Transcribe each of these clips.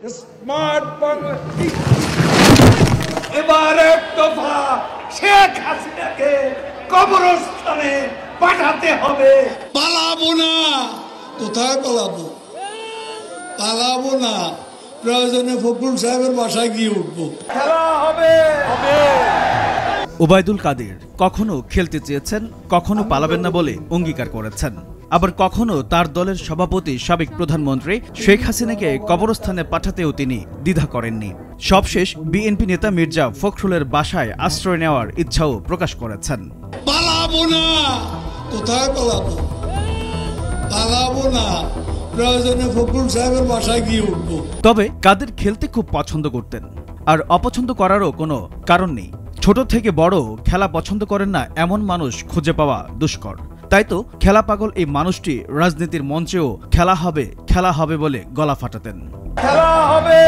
Smart Bangladesh এবার এক দফা শেখ হাসিনাকে কবরস্থানে পাঠাতে হবে। পালাবো না। কোথায় পালাবো? পালাবো না, প্রয়োজনে ফখরুল সাহেবের বাসায় গিয়ে উঠবো। খেলা হবে। ওবায়দুল কাদের কখনো খেলতে চেয়েছেন, কখনো পালাবেন না বলে অঙ্গীকার করেছেন, আবার কখনো তার দলের সভাপতি সাবেক প্রধানমন্ত্রী শেখ হাসিনাকে কবরস্থানে পাঠাতেও তিনি দ্বিধা করেননি। সবশেষ বিএনপি নেতা মির্জা ফখরুলের বাসায় আশ্রয় নেওয়ার ইচ্ছাও প্রকাশ করেছেন। পালাবো না। কোথায় পালাবো? পালাবো না, প্রয়োজনে ফখরুল সাহেবের বাসায় গিয়ে উঠবো। তবে কাদের খেলতে খুব পছন্দ করতেন, আর অপছন্দ করারও কোনো কারণ নেই। ছোট থেকে বড় খেলা পছন্দ করেন না এমন মানুষ খুঁজে পাওয়া দুষ্কর। তাই তো খেলা পাগল এই মানুষটি রাজনীতির মঞ্চেও খেলা হবে বলে গলা ফাটাতেন। খেলা হবে।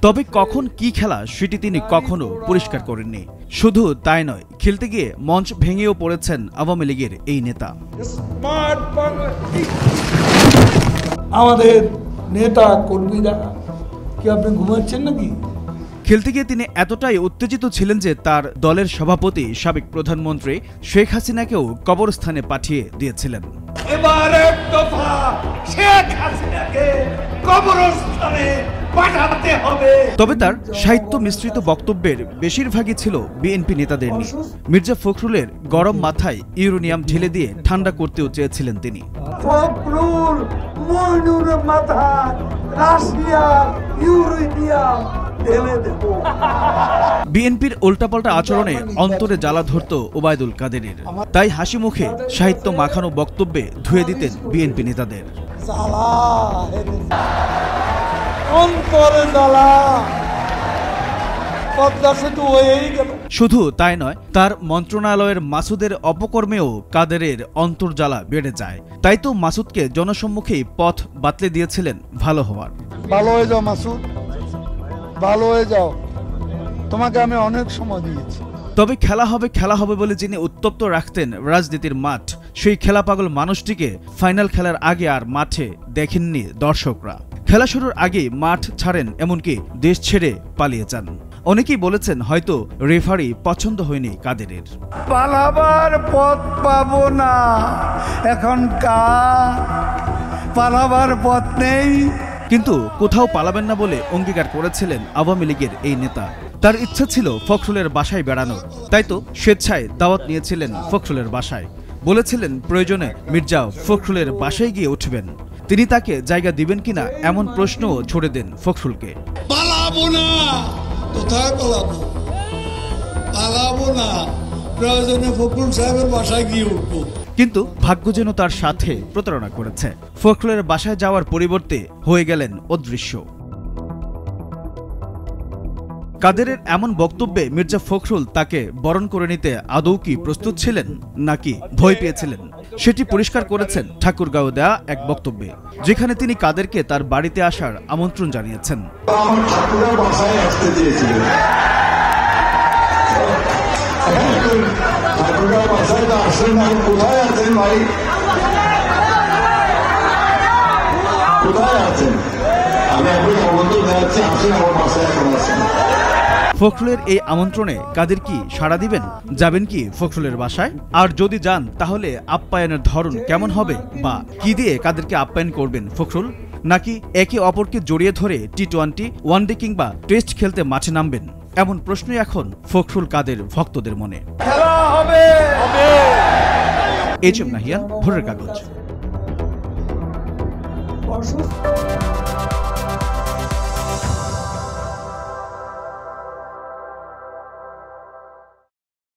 তবে কখন কি খেলা সেটি তিনি কখনো পরিষ্কার করেননি। শুধু তাই নয়, খেলতে গিয়ে মঞ্চ ভেঙেও পড়েছেন আওয়ামী লীগের এই নেতা। স্মার্ট বাংলাদেশ আমাদের নেতা কর্মীরা কি আপনি ঘুমাচ্ছেন নাকি? খেলতে গিয়ে তিনি এতটাই উত্তেজিত ছিলেন যে তার দলের সভাপতি সাবেক প্রধানমন্ত্রী শেখ হাসিনাকেও কবরস্থানে পাঠিয়ে দিয়েছিলেন। এবার এক দফা শেখ হাসিনাকে কবরস্থানে পাঠাতে হবে। তবে তার সাহিত্য মিশ্রিত বক্তব্যের বেশিরভাগই ছিল বিএনপি নেতাদের নিয়ে। মির্জা ফখরুলের গরম মাথায় ইউরেনিয়াম ঢেলে দিয়ে ঠান্ডা করতেও চেয়েছিলেন তিনি। ফখরুল মইনুর মাথায় রাশিয়ার ইউরেনিয়াম ঢেলে দেব। বিএনপির উল্টাপাল্টা আচরণে অন্তরে জ্বালা ধরত ওবায়দুল কাদেরের। তাই হাসি মুখে সাহিত্য মাখানো বক্তব্যে ধুয়ে দিতেন বিএনপি নেতাদের। শুধু তাই নয়, তার মন্ত্রণালয়ের মাসুদের অপকর্মেও কাদেরের অন্তর্জ্বালা বেড়ে যায়। তাই তো মাসুদকে জনসম্মুখেই পথ বাতলে দিয়েছিলেন ভালো হওয়ার। ভালো হয়ে যাও মাসুদ, ভালো হয়ে যাও, তোমাকে আমি অনেক সময় দিয়েছি। তবে খেলা হবে বলে যিনি উত্তপ্ত রাখতেন রাজনীতির মাঠ, সেই খেলা পাগল মানুষটিকে ফাইনাল খেলার আগে আর মাঠে দেখেননি দর্শকরা। খেলা শুরুর আগেই মাঠ ছাড়েন, এমনকি দেশ ছেড়ে পালিয়ে যান। অনেকেই বলেছেন হয়তো রেফারি পছন্দ হয়নি কাদেরের। পালাবার পথ পাবো না, এখন পালাবার পথ নেই। কিন্তু কোথাও পালাবেন না বলে অঙ্গীকার করেছিলেন আওয়ামী লীগের এই নেতা। তার ইচ্ছা ছিল ফখরুলের বাসায় বেড়ানোর, তাই তো স্বেচ্ছায় দাওয়াত নিয়েছিলেন ফখরুলের বাসায়। বলেছিলেন প্রয়োজনে মির্জা ফখরুলের বাসায় গিয়ে উঠবেন। তিনি তাকে জায়গা দিবেন কিনা এমন প্রশ্নও ছড়ে দেন ফখরুলকে। পালাবো না। কোথায় পালাবো? পালাবো না, প্রয়োজনে ফখরুল সাহেবের বাসায় গিয়ে উঠবো। কিন্তু ভাগ্য যেন তার সাথে প্রতারণা করেছে। ফখরুলের বাসায় যাওয়ার পরিবর্তে হয়ে গেলেন অদৃশ্য। কাদেরের এমন বক্তব্যে মির্জা ফখরুল তাকে বরণ করে নিতে আদৌ কি প্রস্তুত ছিলেন, নাকি ভয় পেয়েছিলেন, সেটি পরিষ্কার করেছেন ঠাকুরগাঁও দেয়া এক বক্তব্যে, যেখানে তিনি কাদেরকে তার বাড়িতে আসার আমন্ত্রণ জানিয়েছেন। ফখরুলের এই আমন্ত্রণে কাদের কি সাড়া দিবেন? যাবেন কি ফখরুলের বাসায়? আর যদি যান তাহলে আপ্যায়নের ধরন কেমন হবে, বা কি দিয়ে কাদেরকে আপ্যায়ন করবেন ফখরুল? নাকি একে অপরকে জড়িয়ে ধরে টি-20, ওয়ানডে কিংবা টেস্ট খেলতে মাঠে নামবেন? এমন প্রশ্নই এখন ফখরুল কাদের ভক্তদের মনে। খেলা হবে। এইচ এম নাহিয়ান, ভোরের কাগজ।